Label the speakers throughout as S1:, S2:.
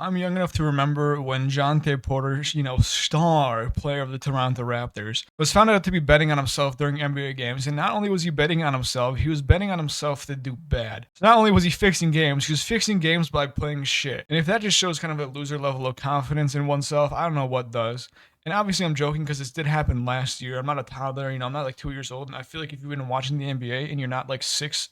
S1: I'm young enough to remember when Jonte Porter, star player of the Toronto Raptors, was found out to be betting on himself during NBA games. And not only was he betting on himself, he was betting on himself to do bad. So not only was he fixing games, he was fixing games by playing shit. And if that just shows kind of a loser level of confidence in oneself, I don't know what does. And obviously, I'm joking because this did happen last year. I'm not a toddler, I'm not like 2 years old. And I feel like if you've been watching the NBA and you're not like 6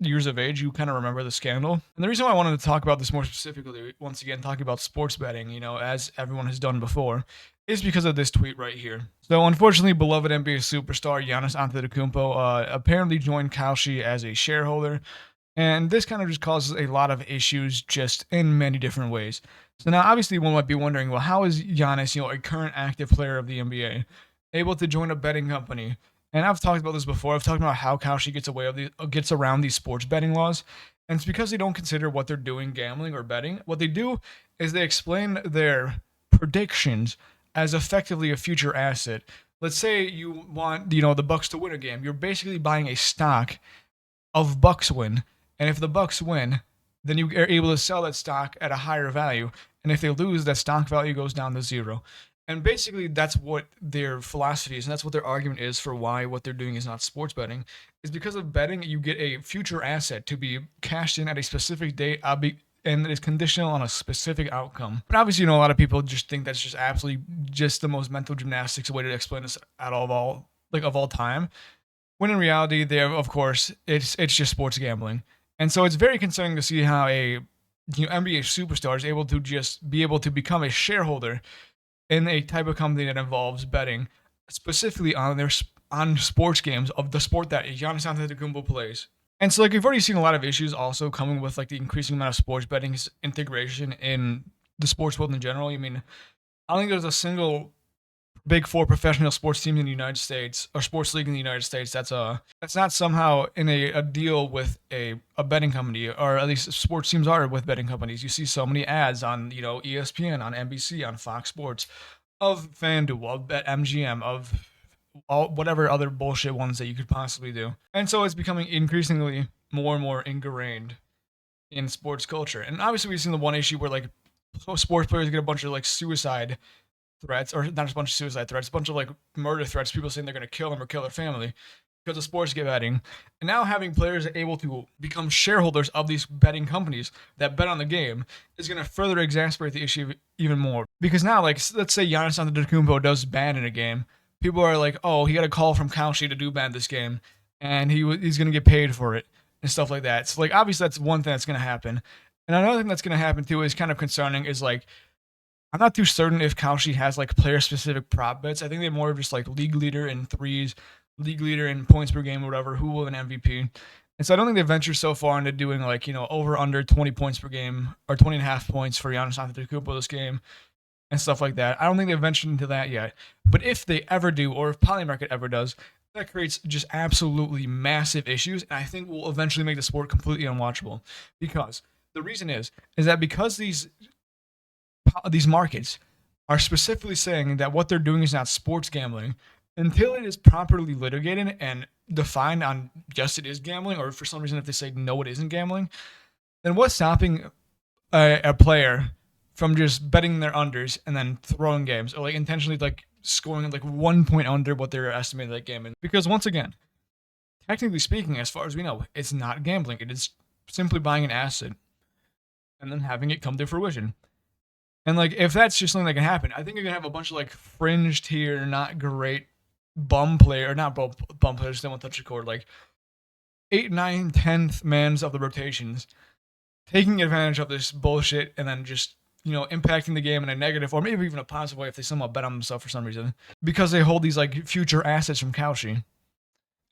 S1: years of age, you kind of remember the scandal. And the reason why I wanted to talk about this more specifically, once again, talking about sports betting, as everyone has done before, is because of this tweet right here. So, unfortunately, beloved NBA superstar Giannis Antetokounmpo apparently joined Kalshi as a shareholder, and this kind of just causes a lot of issues just in many different ways. So now, obviously, one might be wondering, well, how is Giannis, a current active player of the NBA, able to join a betting company? And I've talked about this before. I've talked about how Kalshi gets around these sports betting laws, and it's because they don't consider what they're doing gambling or betting. What they do is they explain their predictions as effectively a future asset. Let's say you want, the Bucks to win a game. You're basically buying a stock of Bucks win, and if the Bucks win, then you are able to sell that stock at a higher value. And if they lose, that stock value goes down to zero. And basically, that's what their philosophy is, and that's what their argument is for why what they're doing is not sports betting. Is because of betting, you get a future asset to be cashed in at a specific date, and it is conditional on a specific outcome. But obviously, a lot of people just think that's just absolutely just the most mental gymnastics way to explain this at all time. When in reality, they have, of course, it's just sports gambling, and so it's very concerning to see how a NBA superstar is able to just be able to become a shareholder in a type of company that involves betting, specifically on sports games of the sport that Giannis Antetokounmpo plays. And so, like, we've already seen a lot of issues also coming with like the increasing amount of sports betting's integration in the sports world in general. I don't think there's a single Big Four professional sports team in the United States or sports league in the United States that's not somehow in a deal with a betting company, or at least sports teams are with betting companies. You see so many ads on ESPN, on NBC, on Fox Sports, of FanDuel, of BetMGM, of all whatever other bullshit ones that you could possibly do. And so it's becoming increasingly more and more ingrained in sports culture. And obviously we've seen the one issue where like sports players get a bunch of like suicide threats, or not just a bunch of suicide threats, a bunch of like murder threats, people saying they're going to kill them or kill their family because of sports betting. And now having players able to become shareholders of these betting companies that bet on the game is going to further exacerbate the issue even more. Because now, like, let's say Giannis Antetokounmpo does bad in a game, people are like, oh, he got a call from Kalshi to do bad this game, and he's going to get paid for it and stuff like that. So, like, obviously that's one thing that's going to happen. And another thing that's going to happen too is kind of concerning is like I'm not too certain if Kalshi has like player specific prop bets. I think they're more of just like league leader in threes, league leader in points per game or whatever, who will win MVP. And so I don't think they venture so far into doing like, over under 20 points per game or 20 and a half points for Giannis Antetokounmpo this game and stuff like that. I don't think they've ventured into that yet. But if they ever do, or if Polymarket ever does, that creates just absolutely massive issues, and I think will eventually make the sport completely unwatchable. Because the reason is that because these markets are specifically saying that what they're doing is not sports gambling, until it is properly litigated and defined on yes, it is gambling, or for some reason if they say no, it isn't gambling, then what's stopping a player from just betting their unders and then throwing games, or like intentionally like scoring like 1 point under what they're estimating that game in? Because once again, technically speaking, as far as we know, it's not gambling. It is simply buying an asset and then having it come to fruition. And like, if that's just something that can happen, I think you're gonna have a bunch of like fringe tier, not great bum player, or not bum players. Don't want to touch the cord. Like 8, 9, 10th mans of the rotations, taking advantage of this bullshit, and then just impacting the game in a negative or maybe even a positive way if they somehow bet on themselves for some reason because they hold these like future assets from Kalshi.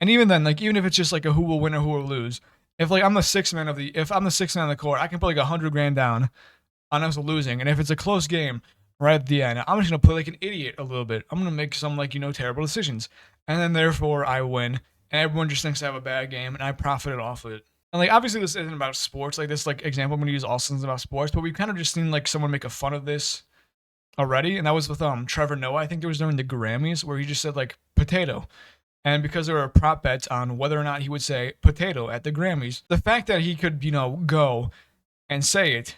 S1: And even then, like even if it's just like a who will win or who will lose, if like if I'm the sixth man on the court, I can put like 100 grand down on us losing. And if it's a close game right at the end, I'm just gonna play like an idiot a little bit. I'm gonna make some like terrible decisions, and then therefore I win, and everyone just thinks I have a bad game, and I profited off of it. And like obviously this isn't about sports. Like this like example I'm gonna use also isn't about sports, but we've kind of just seen like someone make a fun of this already, and that was with Trevor Noah. I think it was during the Grammys where he just said like potato. And because there were prop bets on whether or not he would say potato at the Grammys, the fact that he could, go and say it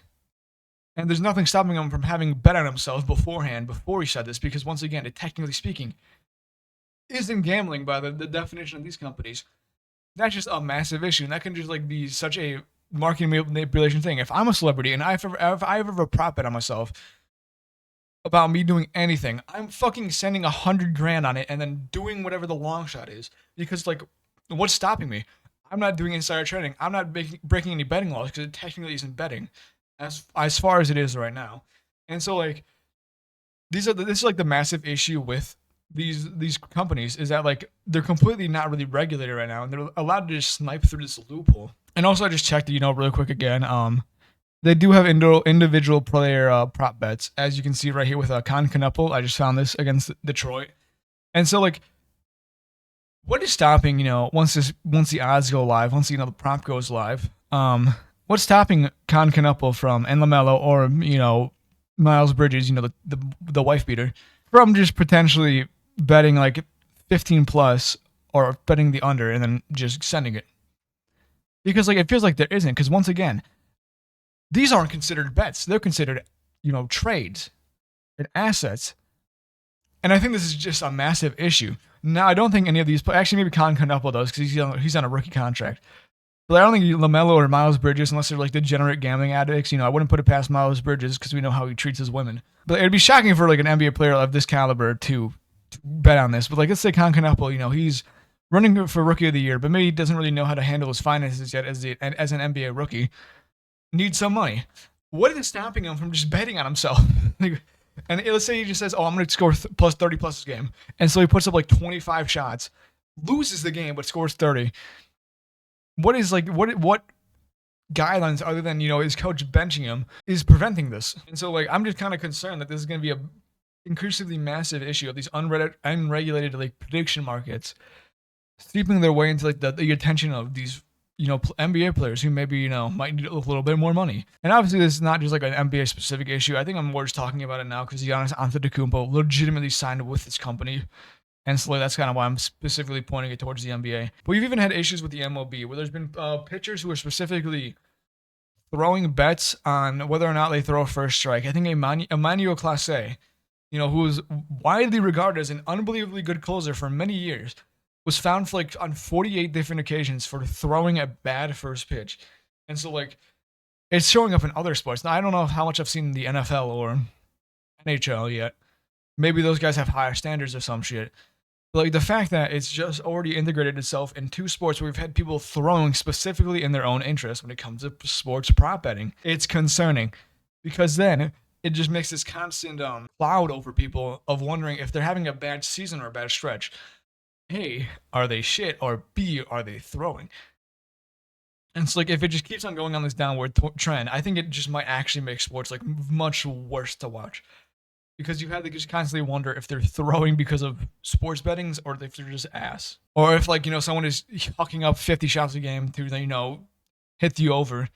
S1: And there's nothing stopping him from having bet on himself beforehand, before he said this, because once again, it technically speaking isn't gambling by the definition of these companies. That's just a massive issue, and that can just like be such a marketing manipulation thing. If I'm a celebrity and if I have a prop bet on myself about me doing anything, I'm fucking sending 100 grand on it and then doing whatever the long shot is. Because like, what's stopping me? I'm not doing insider trading. I'm not breaking any betting laws because it technically isn't betting, as far as it is right now. And so like, this is like the massive issue with these companies, is that like they're completely not really regulated right now, and they're allowed to just snipe through this loophole. And also, I just checked, really quick again. They do have individual player prop bets, as you can see right here with Con Knuppel. I just found this against Detroit, and so like, what is stopping, once the odds go live, once the prop goes live, what's stopping Con Knuppel from, and LaMelo, or Miles Bridges, the wife beater, from just potentially betting like 15 plus or betting the under and then just sending it? Because like, it feels like there isn't, because once again, these aren't considered bets. They're considered, trades and assets. And I think this is just a massive issue. Now, I don't think any of these, actually maybe Con Knuppel does, because he's on a rookie contract. But I don't think LaMelo or Miles Bridges, unless they're like degenerate gambling addicts, I wouldn't put it past Miles Bridges because we know how he treats his women. But it'd be shocking for like an NBA player of this caliber to bet on this. But like, let's say Con Knuppel, he's running for Rookie of the Year, but maybe he doesn't really know how to handle his finances yet as an NBA rookie. Needs some money. What is stopping him from just betting on himself? And let's say he just says, "Oh, I'm going to score plus 30 plus this game," and so he puts up like 25 shots, loses the game, but scores 30. What guidelines, other than his coach benching him, is preventing this? And so like, I'm just kind of concerned that this is going to be a increasingly massive issue of these unregulated like prediction markets seeping their way into like the attention of these NBA players who maybe might need a little bit more money. And obviously this is not just like an NBA specific issue. I think I'm more just talking about it now because Giannis Antetokounmpo legitimately signed with this company. And so that's kind of why I'm specifically pointing it towards the NBA. But we've even had issues with the MLB where there's been pitchers who are specifically throwing bets on whether or not they throw a first strike. I think Emmanuel Clase, who was widely regarded as an unbelievably good closer for many years, was found for like on 48 different occasions for throwing a bad first pitch. And so like, it's showing up in other sports. Now, I don't know how much I've seen the NFL or NHL yet. Maybe those guys have higher standards or some shit. But like, the fact that it's just already integrated itself in two sports where we've had people throwing specifically in their own interest when it comes to sports prop betting, it's concerning, because then it just makes this constant cloud over people of wondering if they're having a bad season or a bad stretch. A, are they shit? Or B, are they throwing? And it's like, if it just keeps on going on this downward trend, I think it just might actually make sports like much worse to watch. Because you have to just constantly wonder if they're throwing because of sports bettings or if they're just ass. Or if like, someone is hucking up 50 shots a game to, hit you over,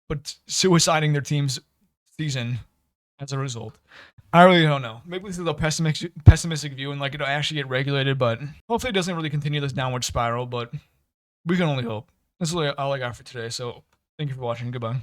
S1: but suiciding their team's season as a result. I really don't know. Maybe this is a pessimistic view and like it'll actually get regulated, but hopefully it doesn't really continue this downward spiral, but we can only hope. That's really all I got for today. So thank you for watching. Goodbye.